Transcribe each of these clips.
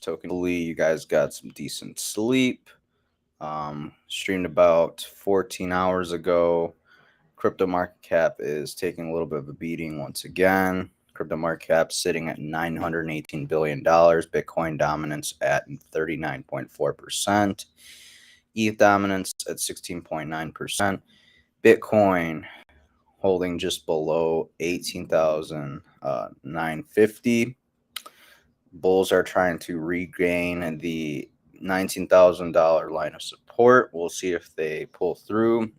token. Hopefully you guys got some decent sleep. Streamed about 14 hours ago. Crypto market cap is taking a little bit of a beating once again. Crypto market cap sitting at $918 billion. Bitcoin dominance at 39.4%. ETH dominance at 16.9%. Bitcoin holding just below 18,950. Bulls are trying to regain the $19,000 line of support. We'll see if they pull through.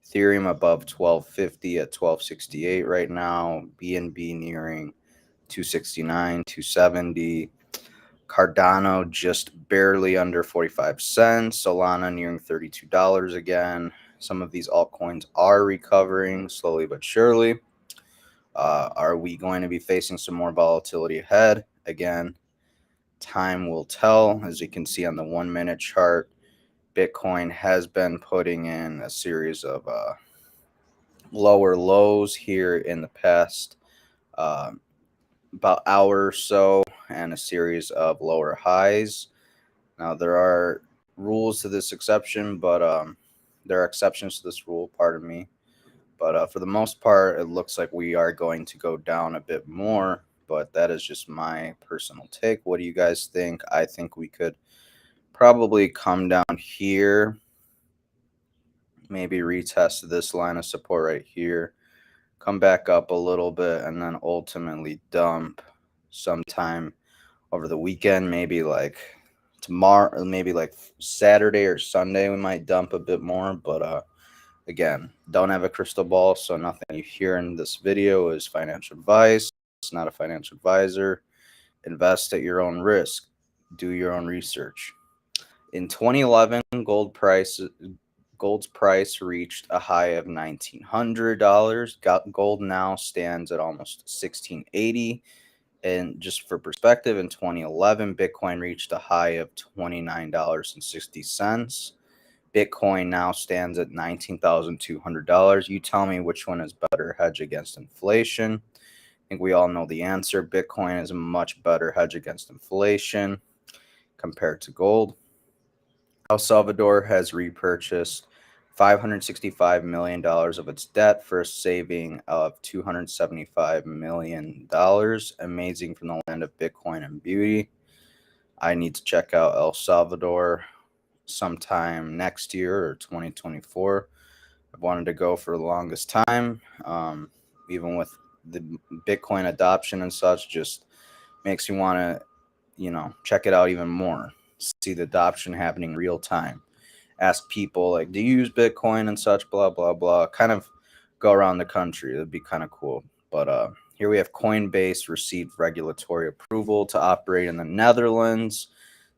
Ethereum above 1250 at 1268 right now. BNB nearing 269, 270. Cardano just barely under 45 cents. Solana nearing $32 again. Some of these altcoins are recovering slowly but surely. Are we going to be facing some more volatility ahead? Again, time will tell. As you can see on the 1 minute chart, Bitcoin has been putting in a series of lower lows here in the past about hour or so, and a series of lower highs. Now there are rules to this exception, but there are exceptions to this rule, pardon me. But for the most part, it looks like we are going to go down a bit more. But that is just my personal take. What do you guys think? I think we could probably come down here, maybe retest this line of support right here, come back up a little bit, and then ultimately dump sometime over the weekend, maybe like tomorrow, maybe like Saturday or Sunday, we might dump a bit more. But again, don't have a crystal ball, so nothing you hear in this video is financial advice. It's not a financial advisor. Invest at your own risk. Do your own research. In 2011, gold's price reached a high of $1,900. Gold now stands at almost $1,680. And just for perspective, in 2011, Bitcoin reached a high of $29.60. Bitcoin now stands at $19,200. You tell me which one is better hedge against inflation. I think we all know the answer. Bitcoin is a much better hedge against inflation compared to gold. El Salvador has repurchased $565 million of its debt for a saving of $275 million. Amazing from the land of Bitcoin and beauty. I need to check out El Salvador sometime next year or 2024. I've wanted to go for the longest time. Even with the Bitcoin adoption and such, just makes me want to, check it out even more. See the adoption happening real time. Ask people like, do you use Bitcoin and such, blah, blah, blah. Kind of go around the country. It'd be kind of cool. But here we have Coinbase received regulatory approval to operate in the Netherlands.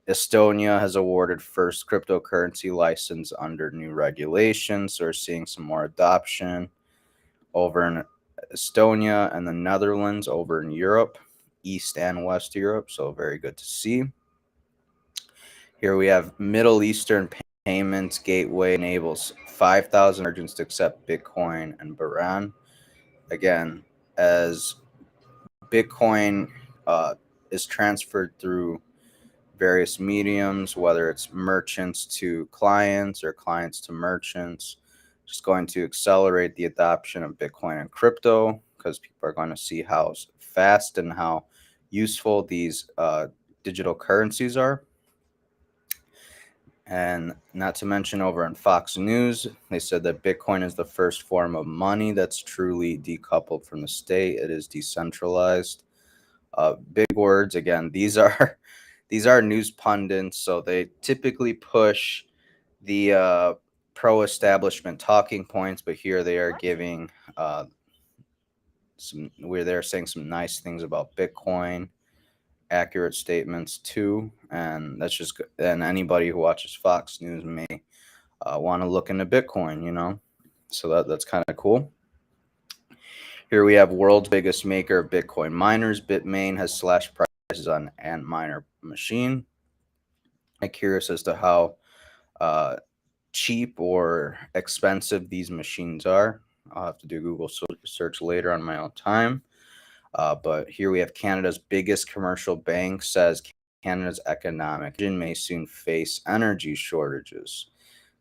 Estonia has awarded first cryptocurrency license under new regulations. So we're seeing some more adoption over in Estonia and the Netherlands over in Europe, East and West Europe. So very good to see. Here we have Middle Eastern Payments Gateway enables 5,000 merchants to accept Bitcoin and Bahrain. Again, as Bitcoin is transferred through various mediums, whether it's merchants to clients or clients to merchants, just going to accelerate the adoption of Bitcoin and crypto, because people are going to see how fast and how useful these digital currencies are. And not to mention, over on Fox News, they said that Bitcoin is the first form of money that's truly decoupled from the state. It is decentralized. Big words. Again, these are news pundits, so they typically push the pro-establishment talking points, but here they are giving where they're saying some nice things about Bitcoin, accurate statements too, and that's just. And anybody who watches Fox News may want to look into Bitcoin, so that's kind of cool. Here we have world's biggest maker of Bitcoin miners. Bitmain has slashed prices on Antminer machine. I'm curious as to how cheap or expensive these machines are. I'll have to do Google search later on my own time. But here we have Canada's biggest commercial bank says Canada's economic engine may soon face energy shortages.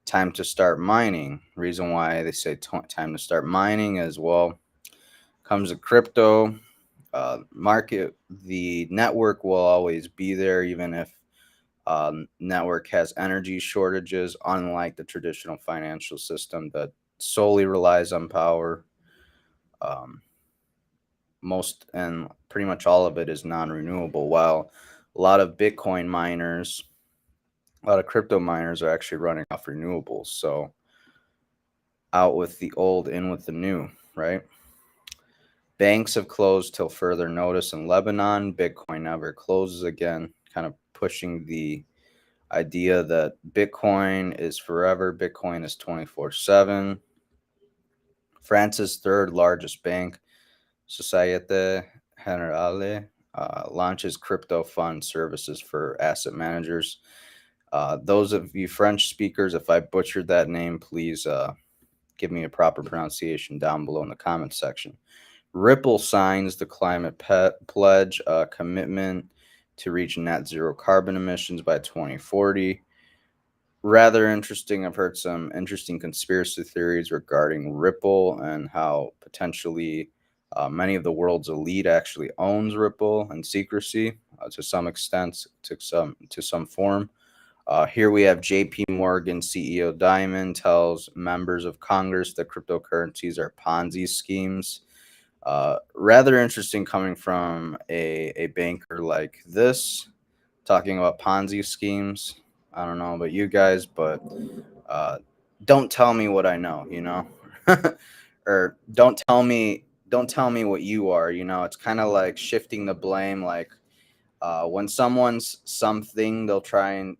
Time to start mining. Reason why they say time to start mining is, well, comes to crypto market. The network will always be there, even if network has energy shortages, unlike the traditional financial system that solely relies on power. Um, Most and pretty much all of it is non-renewable, while a lot of Bitcoin miners, a lot of crypto miners are actually running off renewables. So out with the old, in with the new, right? Banks have closed till further notice in Lebanon. Bitcoin never closes again, kind of pushing the idea that Bitcoin is forever. Bitcoin is 24/7. France's third largest bank, Societe Generale, launches crypto fund services for asset managers. Those of you French speakers, if I butchered that name, please give me a proper pronunciation down below in the comments section. Ripple signs the climate pledge, commitment to reach net zero carbon emissions by 2040. Rather interesting. I've heard some interesting conspiracy theories regarding Ripple and how potentially many of the world's elite actually owns Ripple in secrecy to some extent, to some form. Here we have J.P. Morgan CEO Dimon tells members of Congress that cryptocurrencies are Ponzi schemes. Rather interesting coming from a banker like this, talking about Ponzi schemes. I don't know about you guys, but uh, don't tell me what I know, or don't tell me what you are. It's kind of like shifting the blame. Like when someone's something, they'll try and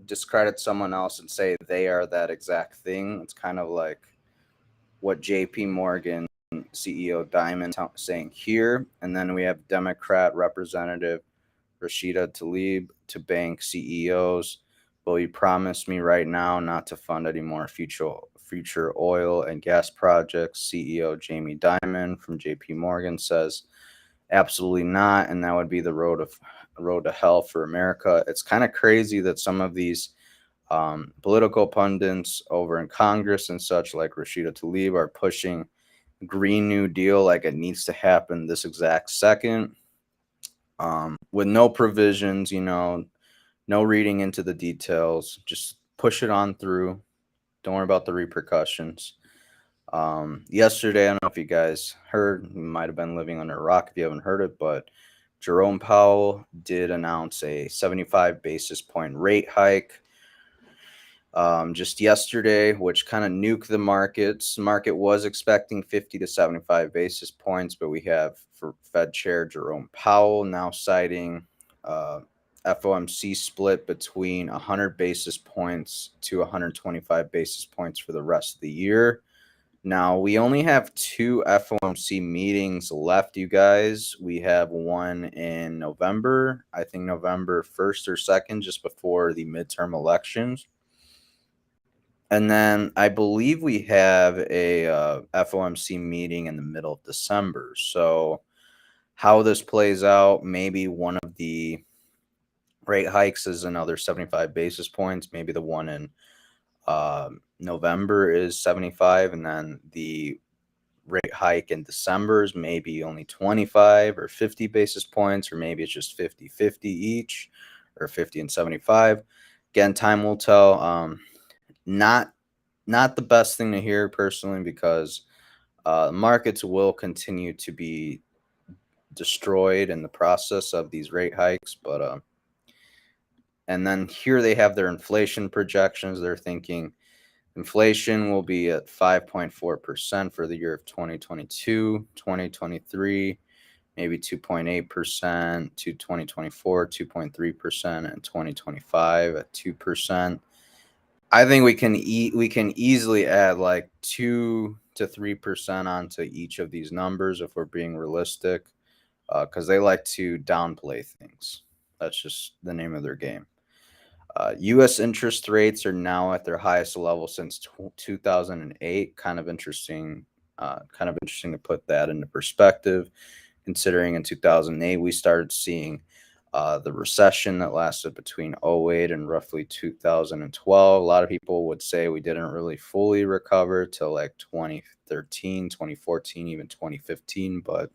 discredit someone else and say they are that exact thing. It's kind of like what J.P. Morgan CEO Diamond saying here, and then we have Democrat Representative Rashida Tlaib to bank CEOs. Will you promise me right now not to fund any more future oil and gas projects? CEO Jamie Dimon from JP Morgan says absolutely not, and that would be the road to hell for America. It's kind of crazy that some of these political pundits over in Congress and such, like Rashida Tlaib, are pushing Green New Deal like it needs to happen this exact second, with no provisions, no reading into the details. Just push it on through. Don't worry about the repercussions. Yesterday, I don't know if you guys heard, you might have been living under a rock if you haven't heard it, but Jerome Powell did announce a 75 basis point rate hike just yesterday, which kind of nuked the markets. The market was expecting 50 to 75 basis points, but we have for Fed Chair Jerome Powell now citing FOMC split between 100 basis points to 125 basis points for the rest of the year. Now, we only have two FOMC meetings left, you guys. We have one in November, I think November 1st or 2nd, just before the midterm elections. And then I believe we have a FOMC meeting in the middle of December. So how this plays out, maybe one of the rate hikes is another 75 basis points. Maybe the one in November is 75, and then the rate hike in December is maybe only 25 or 50 basis points, or maybe it's just 50-50 each, or 50 and 75. Again, time will tell. Not the best thing to hear personally, because markets will continue to be destroyed in the process of these rate hikes. But and then here they have their inflation projections. They're thinking inflation will be at 5.4% for the year of 2022, 2023, maybe 2.8% to 2024, 2.3%, and 2025 at 2%. I think we can easily add like 2 to 3% onto each of these numbers if we're being realistic, because they like to downplay things. That's just the name of their game. U.S. interest rates are now at their highest level since 2008. Kind of interesting. To put that into perspective, considering in 2008 we started seeing The recession that lasted between '08 and roughly 2012. A lot of people would say we didn't really fully recover till like 2013, 2014, even 2015, but